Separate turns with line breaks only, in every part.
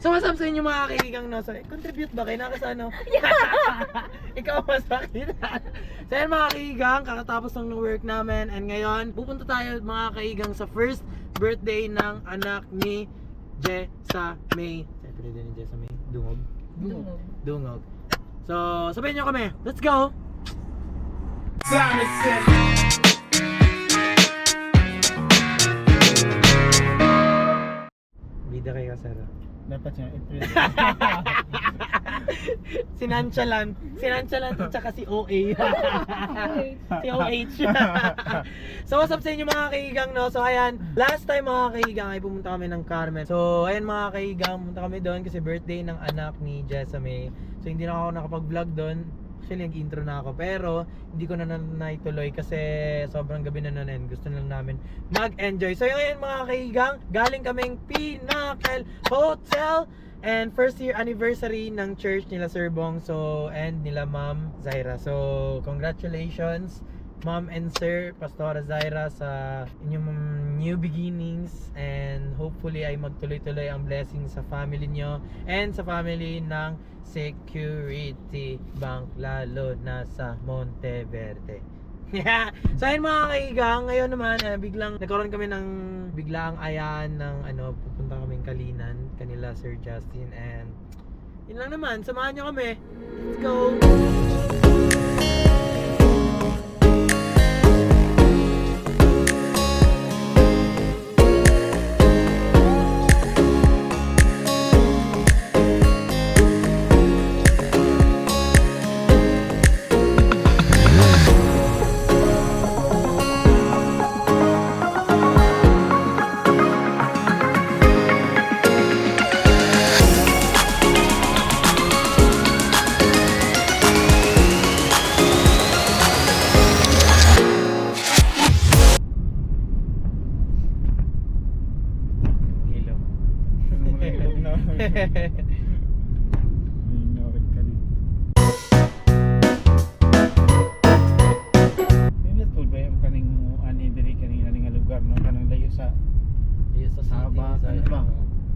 So what's up sa inyo mga kaibigang no? So, contribute ba kayo? Nakasano? Ikaw mas bakit? So yan mga kaibigang, kakatapos ng work namin. And ngayon, pupunta tayo mga kaibigang sa first birthday ng anak ni Jessa May. Siyempre din ni Jessa May. Dungog. Dungog. So, sabihin nyo kami. Let's go! Bida kayo sir.
Dapat siya
Sinantsalan at saka si OA. Si OH. So what's up sa inyo mga kaigang no? So ayan, last time mga kaigang ay pumunta kami ng Carmen. So ayan mga kaigang, pumunta kami doon kasi birthday ng anak ni Jessa May. So hindi na ako nakapag-vlog doon. Actually nag-intro na ako pero hindi ko na naituloy kasi sobrang gabi na nun. Gusto na lang namin mag-enjoy. So yun mga kaigang, galing kaming Pinnacle Hotel and first year anniversary ng church nila Sir Bong and nila Ma'am Zaira. So congratulations Ma'am and Sir Pastora Zaira sa inyong new beginnings and hopefully ay magtuloy-tuloy ang blessing sa family nyo and sa family ng Security Bank lalo na sa Monteverde. So ayun mga kaigang, ngayon naman biglang nagkaroon kami ng biglaang ayan ng pupunta kaming Kalinan kanila Sir Justin and yun lang naman, samahan nyo kami. Let's go!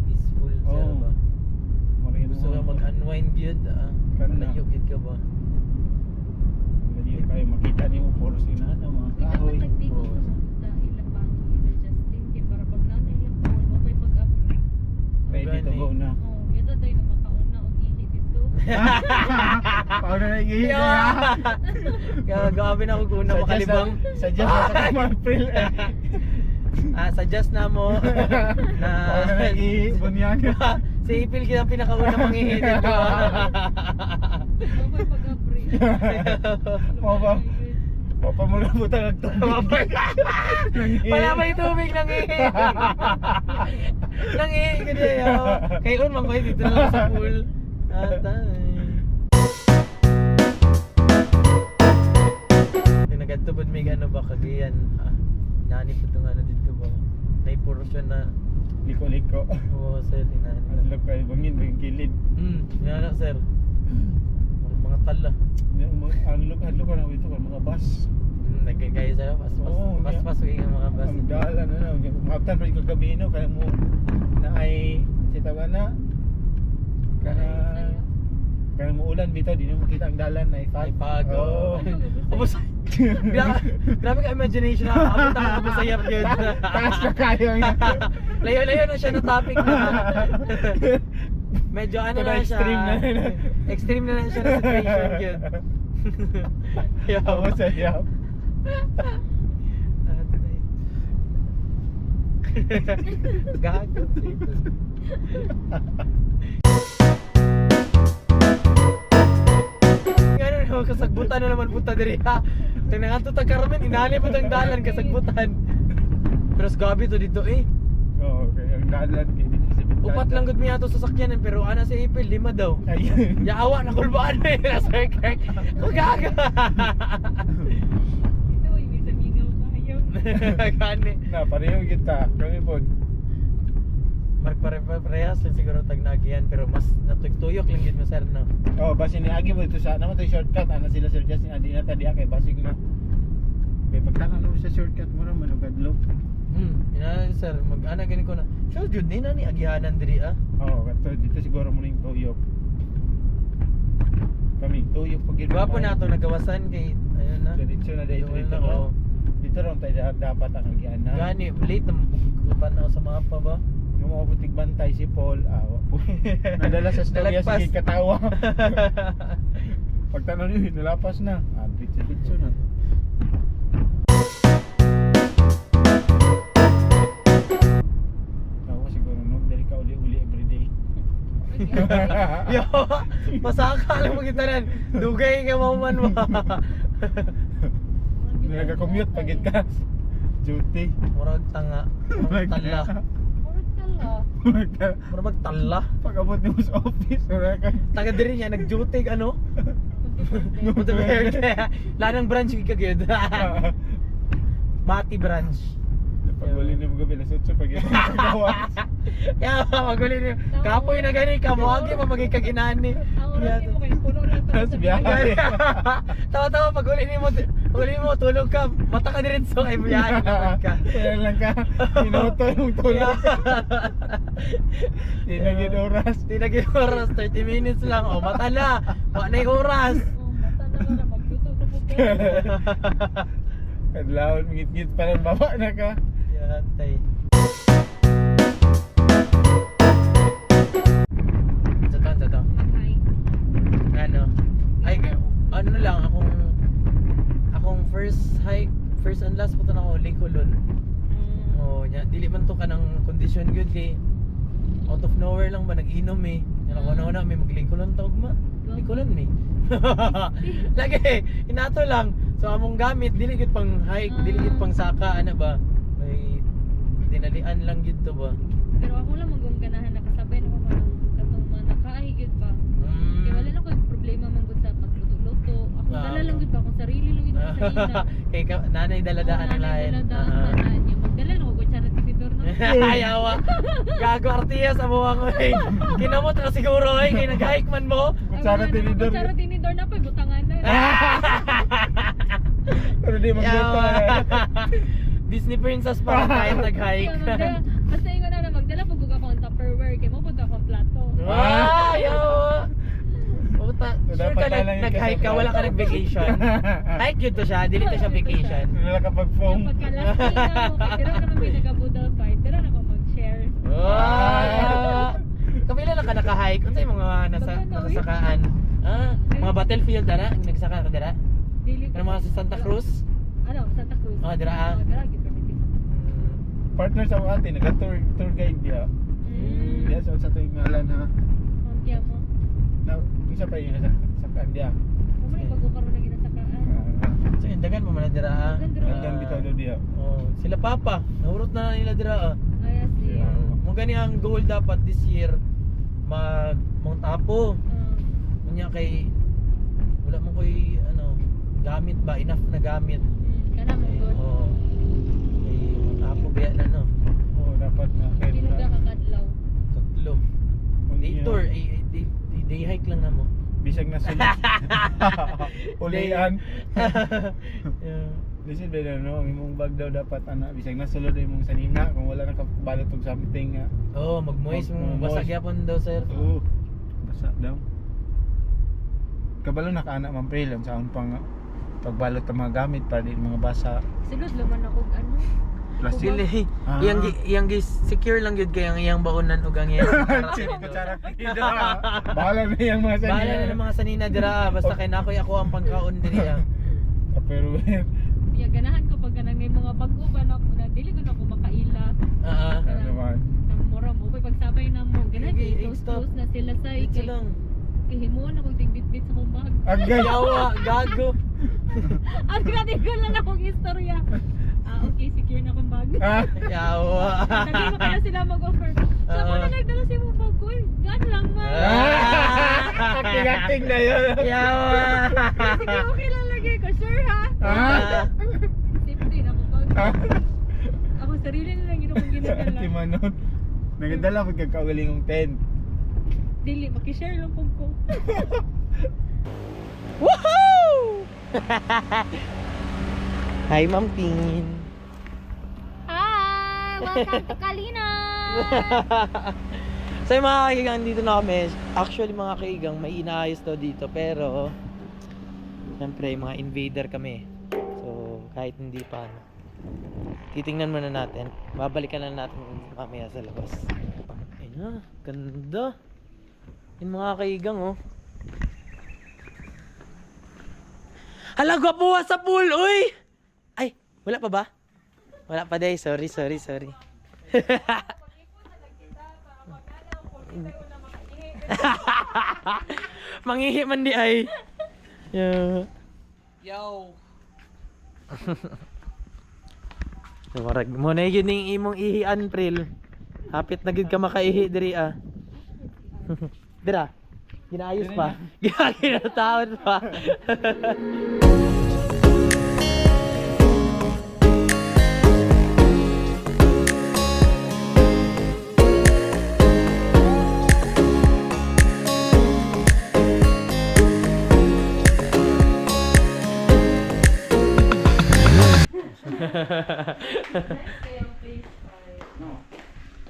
Peaceful sir ba? Gusto ka mag-unwind yun malayo yun ka ba?
Malayo kayo makita niyo puro sinahan ng mga kahoy. Ready to go na.
Kita tayo na makauna o ihit ito.
Paano na ihit na?
Gagawin ako kung una makalibang.
Suggest na sa April.
Suggest na mo na
paano na ihit? Bunyaga.
Si Ipil kitang pinakauna manghihit ito.
Mabay pag-apri.
Papa mo na butang nagtubig.
Wala may tubig nanghihit. Nanghihit ka niya. Kay Un, mangkoy dito na lang sa pool. Atay. Nagadtubod may ba kagayan. Nani po itong dito ba? May portion na
Liko-liko.
oo sir, inahan na.
Adlok kayo bangin, bangin kilid.
Yan na sir. Mga tala.
Adlok ka na ito kan mga bus.
Nagkagaya sa'yo, pas kayo ng mga bus.
Ang dalan maabtan pa yung kagabi no, kaya mo na ay sitawa na kana mo ulan bitaw, di nyo makita ang dalan na
Pag. Ubus. Grabe ka imagination na abot ang masayap yun.
Taas na kayo.
Layo-layo na siya na topic na. Medyo na siya. Extreme na siya na situation yun.
Yaw, masayap.
Gago. Kasagbutan na naman punta diri ha. Tingnan to Carmen, inali mo tang dalan kasagbutan. Pero gabi to dito
Oo, okay. Ang dalan kay dito sa bintana.
Upat lang gud mi ato sasakyanan pero ana sa April 5 daw.
Ayun.
Yaawa na kulbaan na sa Kirk. Gaga.
Ito ay may samigaw kayo.
Gani.
Na pareho kita. Kami pod.
Parehas lang siguro tag nagiyan pero mas natugtuyok lang yun mo sir no.
Oh, basi ni agi mo ito sa naman tayo shortcut ana sila Sir Justin adi na tadi kay basig na. Kay pagtanan mo sa shortcut mo ra manugadlok.
Ina sir, mag-ana gani ko na. Sure jud ni agihanan diri ah.
Oo, kato dito siguro mo ning tuyok. Kami tuyok pag
Gwapo na ito, nagawasan kay, ayun na.
Diretso na dito
Doon
dito.
na, oo.
Dito ron tayo dapat ang agianan.
Gani, late na panaw sa mapa ba?
Nung mga putik bantay si Paul, po. Nadala sa storya
Nalagpas.
sige katawa. Pagtanaw niyo, nalapas na. Bitso na. Ako siguro no, dali ka uli-uli everyday.
Yo, masaka lang mo kita rin. Dugay ka mo man mo.
Nagka-commute pagit ka. Duty.
Murag tanga. Murag tala. Murag magtala.
Pag-abot mo sa office, wala ka.
Taga diri niya, nag-duty ano? Punta ba kaya? Lanang branch kagid. Mati branch.
Pag-uli na mo gabi, nasutso pag-ito.
Ya, maguli ni. Kapoy na gani ka mo agi pa magikaginani.
Tapos biyahe.
Tawa-tawa pag-uli mo tulog ka, mata ka diretso ay biyahe naman ka.
Kaya lang ka, tinoto yung tulog. Di na gid oras.
Di na gid oras, 30 minutes lang. O mata na. Wa na yung oras.
Kadlawon, mingit-ngit pa lang baba na ka.
Yatay. Sa to. Ano? Ay, ano lang akong first hike, first and last punta na ako Licolon. Oh, nya dili man to kanang condition good kay out of nowhere lang ba nag-inom eh. Yan ako na may maglikolon tawag ma. Licolon eh. Lagi, inato lang. So among gamit dili gid pang hike, dili gid pang saka ana ba. May dinalian lang gid to ba.
Pero ako lang magong ganahan nakasabay na ko katong manakaay gid ba. Kaya wala na ko problema man gud sa pagluto-luto. Ako dala lang gud ba akong sarili lang gid ako sa ina.
Kay nanay daladaan ang lain.
Daladaan niya. Magdala na ko kutsara tinidor no.
Ayawa. Gago artiyas amo ako eh. Kinamot na siguro eh kay nag-hike man mo.
Kutsara tinidor.
Kutsara tinidor na pa butangan na.
Pero di magluto eh.
Disney princess para kahit nag-hike.
Basta ingon na magdala pag ako ang Tupperware kay mo punta akong plato.
Ayawa. Puta,
So,
sure
dapat
ka
talang yung
nag-hike ka, wala ka nag-vacation. Hike yun to siya, dili to siya vacation.
Wala ka pag-foam.
Yung pagkalasing na mo, pero naman may nag-budal fight, pero na ako mag-share.
Kapila lang ka naka-hike, unsay mga nasasakaan? Mga battlefield dara, nagsaka ka dara?
Dili
Ano mga sa Santa Cruz?
Ano, Santa Cruz.
Dira.
Dira, gid permit.
Partner sa ate, nag-tour guide dia. Dia sa tuwing ngalan ha.
Ang kaya mo.
Na, isa pa yun sa kandia.
Mo ni bago karon na ginasakaan.
So yung dagan mo man dira.
Hanggang bitaw daw dia.
Oh, sila papa, nahurot na nila dira.
Ay, sige.
Mo gani ang goal dapat this year mag Mount Apo. Unya kay wala mo koy ano gamit ba enough na gamit.
Kana mo good.
Oh. Kay Mount Apo biya na no.
Oo, dapat na.
Bilog ka kakadlaw.
Tatlo. Day tour, day hike lang na mo.
Bisag na sila. Ulian.
Yeah.
Listen ba no, ang imong bag daw dapat ana bisag na sulod imong sanina kung wala nakabalot og something nga.
Oh, mag-moist mo.
Mag-moist.
Basag yapon daw sir.
Oo. Basa daw. Kabalo nakaana man pre lang sa pang pagbalot ng mga gamit para di mga basa.
Sulod laman ako ano.
Plastic.
Dili.
Ah.
Iyang secure lang gyud kay ang iyang baunan ug ang iyang
Kutsara tinidor. Bahala na yung mga sanina.
Bahala na ng mga sanina dira basta kay nakoy ako ang pangkaon diri.
Pero
Iya ganahan ko pag kanang may mga bago ba na dili ko na ako makaila.
ano naman.
Nang mura mo pag pagsabay na mo ganahan
Sige,
kay
stop.
close na sila sa
Ito lang.
Himuon ako tigbit-bit sa kong bag.
Agay.
Yawa, gago.
Ang grabe ko lang akong istorya. Okay, secure na akong bag.
Yawa.
Sabi mo kaya sila mag-offer. Sa mo na nagdala si mo bag ko. Gan lang man.
Acting-acting na yun.
Yawa.
Sige, okay lang lagi ko. Sure ha? Safety na akong bag. Ako sarili na lang yun akong ginagala.
Timanon. Nagadala ko kagkawalingong 10.
Dili, makishare lang po ko.
Woohoo! Hi, Ma'am Tin.
Hi! Welcome to Kalina!
So yung mga kaigang dito na kami, actually mga kaigang may inaayos daw dito pero siyempre mga invader kami. So kahit hindi pa ano, titingnan muna natin. Babalikan na natin mamaya sa labas. Ayun na, ganda. Yung mga kaigang oh. Hala, gwapuha sa pool, uy! Ay, wala pa ba? Wala pa day, sorry. Mangihi man di ay. Yo. So, marag mo na yun yung imong ihian, Pril. Hapit na gid ka makaihi diri ah. Dira. Ginaayos pa. Ginataon pa.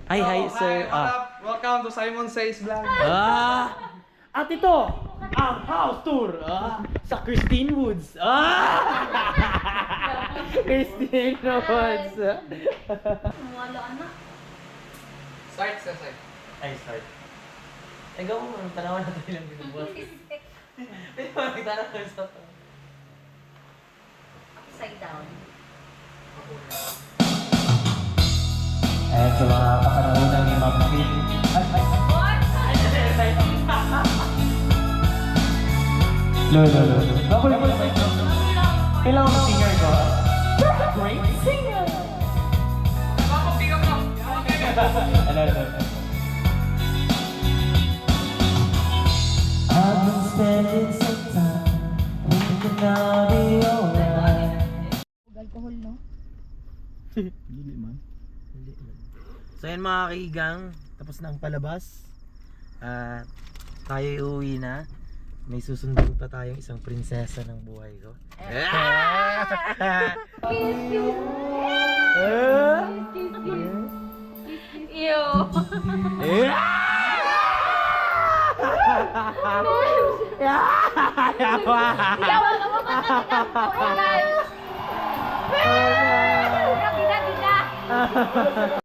Ay, hi sir.
Welcome to Simon Says Vlog.
At ito, ang house tour sa Christine Woods. Christine Woods.
Wala anak.
Start sa side.
Ay, start. Ikaw mo, tanawan natin ilang binubuhat. Pwede mo nagtanaw sa to.
Upside down.
Ayan sa mga kapanahonan ni Ma'am Phil. Lolo. Kailangan mo singer ko. Great singer! Ano? I've been spending some time thinking I'll be alright.
Alcohol, no?
Dili man.
So yan mga kaigang, tapos na ang palabas. Tayo uuwi na. May susundin pa tayong isang prinsesa ng buhay ko.
Ew. Yawa ka mo guys. Bida.